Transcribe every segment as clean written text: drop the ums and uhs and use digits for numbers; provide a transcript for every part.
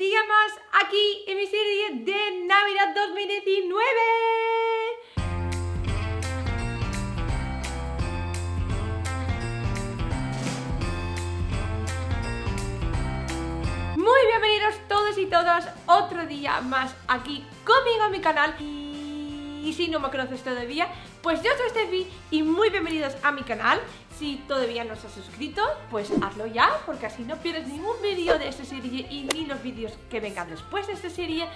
día más aquí en mi serie de Navidad 2019. Muy bienvenidos todos y todas otro día más aquí conmigo en mi canal. Y si no me conoces todavía, pues yo soy Steffi y muy bienvenidos a mi canal. Si todavía no estás suscrito, pues hazlo ya, porque así no pierdes ningún vídeo de esta serie y ni los vídeos que vengan después de esta serie.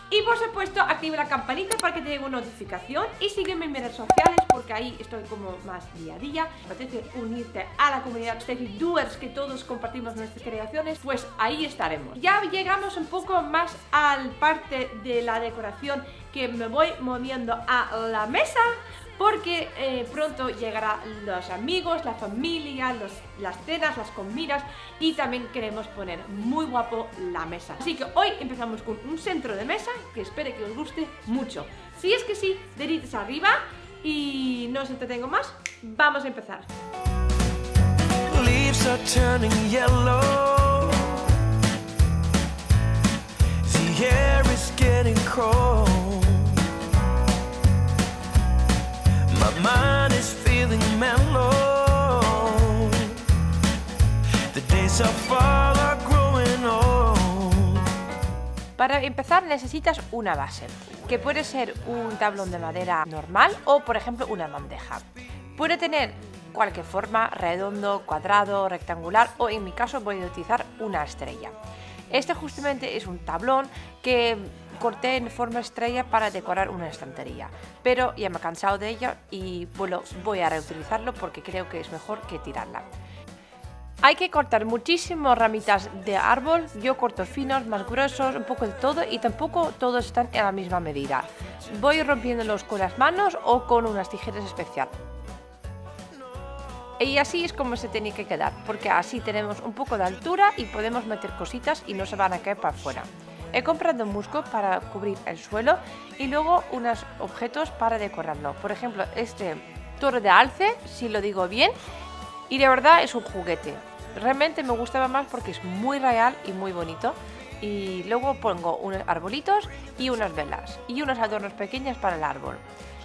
Y por supuesto, activa la campanita para que te llegue una notificación y sígueme en mis redes sociales, porque ahí estoy como más día a día. Si te apetece unirte a la comunidad Steffi Doers, que todos compartimos nuestras creaciones, pues ahí estaremos. Ya llegamos un poco más al parte de la decoración, que me voy moviendo a la mesa, porque pronto llegarán los amigos, la familia, las cenas, las comidas, y también queremos poner muy guapo la mesa. Así que hoy empezamos con un centro de mesa que espero que os guste mucho. Si es que sí, deditos arriba, y no os entretengo más, vamos a empezar. Leaves are turning yellow. The air is getting cold. My mind is feeling mellow. The days of fall are growing old. Para empezar necesitas una base, que puede ser un tablón de madera normal o por ejemplo una bandeja. Puede tener cualquier forma, redondo, cuadrado, rectangular, o en mi caso voy a utilizar una estrella. Este justamente es un tablón que corté en forma estrella para decorar una estantería, pero ya me he cansado de ella y bueno, voy a reutilizarlo porque creo que es mejor que tirarla. Hay que cortar muchísimas ramitas de árbol. Yo corto finos, más gruesos, un poco de todo, y tampoco todos están en la misma medida. Voy rompiéndolos con las manos o con unas tijeras especiales. Y así es como se tiene que quedar, porque así tenemos un poco de altura y podemos meter cositas y no se van a caer para afuera. He comprado musgo para cubrir el suelo y luego unos objetos para decorarlo. Por ejemplo, este toro de alce, si lo digo bien, y de verdad es un juguete. Realmente me gustaba más porque es muy real y muy bonito. Y luego pongo unos arbolitos y unas velas y unos adornos pequeños para el árbol.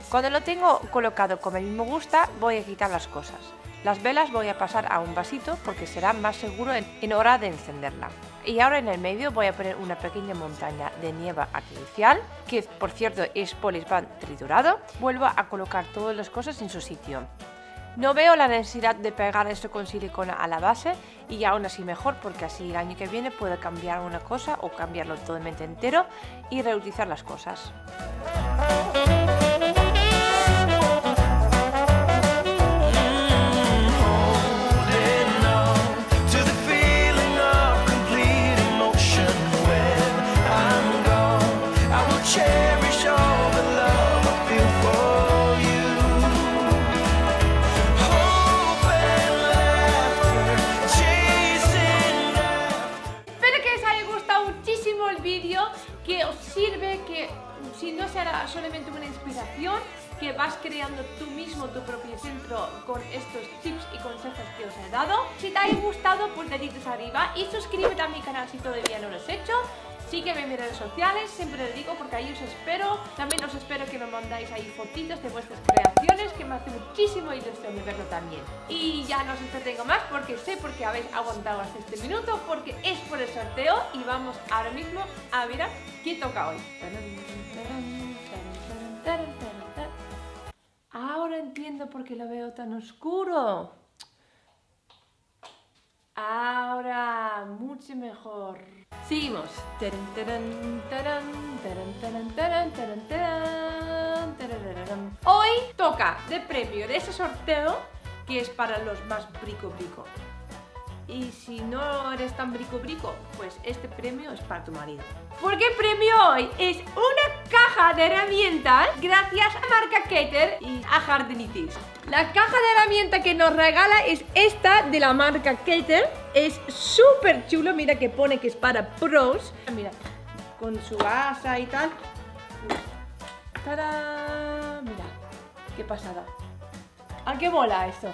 Cuando lo tengo colocado como a mí me gusta, voy a quitar las cosas. Las velas voy a pasar a un vasito porque será más seguro en hora de encenderla. Y ahora en el medio voy a poner una pequeña montaña de nieve artificial, que por cierto es poliespan triturado. Vuelvo a colocar todas las cosas en su sitio. No veo la necesidad de pegar esto con silicona a la base, y aún así mejor, porque así el año que viene puedo cambiar una cosa o cambiarlo totalmente entero y reutilizar las cosas. Que os sirve, que si no será solamente una inspiración, que vas creando tú mismo tu propio centro con estos tips y consejos que os he dado. Si te ha gustado, pues deditos arriba y suscríbete a mi canal si todavía no lo has hecho. Sígueme en mis redes sociales, siempre lo digo porque ahí os espero. También os espero que me mandáis ahí fotitos de vuestras creaciones, que me hace muchísimo ilusión de verlo también. Y ya no os entretengo más porque sé por qué habéis aguantado hasta este minuto, porque es por el sorteo y vamos ahora mismo a mirar qué toca hoy. Ahora entiendo por qué lo veo tan oscuro. Ahora, mucho mejor. Seguimos. Hoy toca de premio de ese sorteo, que es para los más brico. Y si no eres tan brico, pues este premio es para tu marido. Porque el premio hoy es una caja de herramientas gracias a marca Keter y a Jardinitis. La caja de herramientas que nos regala es esta de la marca Keter. Es súper chulo, mira que pone que es para pros. Mira, con su asa y tal. ¡Tarán! Mira, qué pasada. ¿A qué mola esto?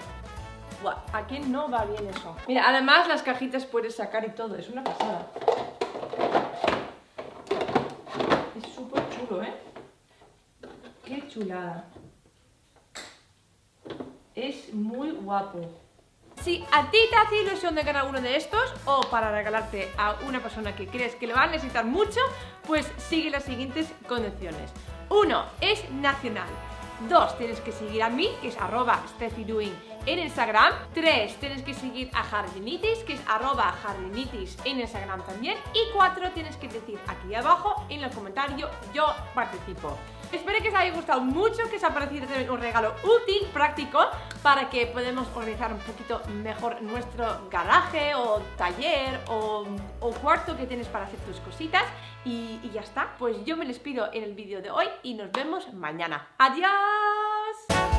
Buah, ¿a quién no va bien eso? Mira, además las cajitas puedes sacar y todo, es una pasada. chulo, ¿eh? Qué chulada. Es muy guapo. Si a ti te hace ilusión de ganar uno de estos o para regalarte a una persona que crees que lo va a necesitar mucho, pues sigue las siguientes condiciones. 1. Es nacional. 2. Tienes que seguir a mí, que es @SteffiDoing en Instagram. 3. Tienes que seguir a Jardinitis, que es @Jardinitis en Instagram también. Y 4. Tienes que decir aquí abajo en el comentario yo participo. Espero que os haya gustado mucho, que os ha parecido también un regalo útil, práctico, para que podamos organizar un poquito mejor nuestro garaje o taller o cuarto que tienes para hacer tus cositas. Y ya está, pues yo me despido en el vídeo de hoy y nos vemos mañana. ¡Adiós!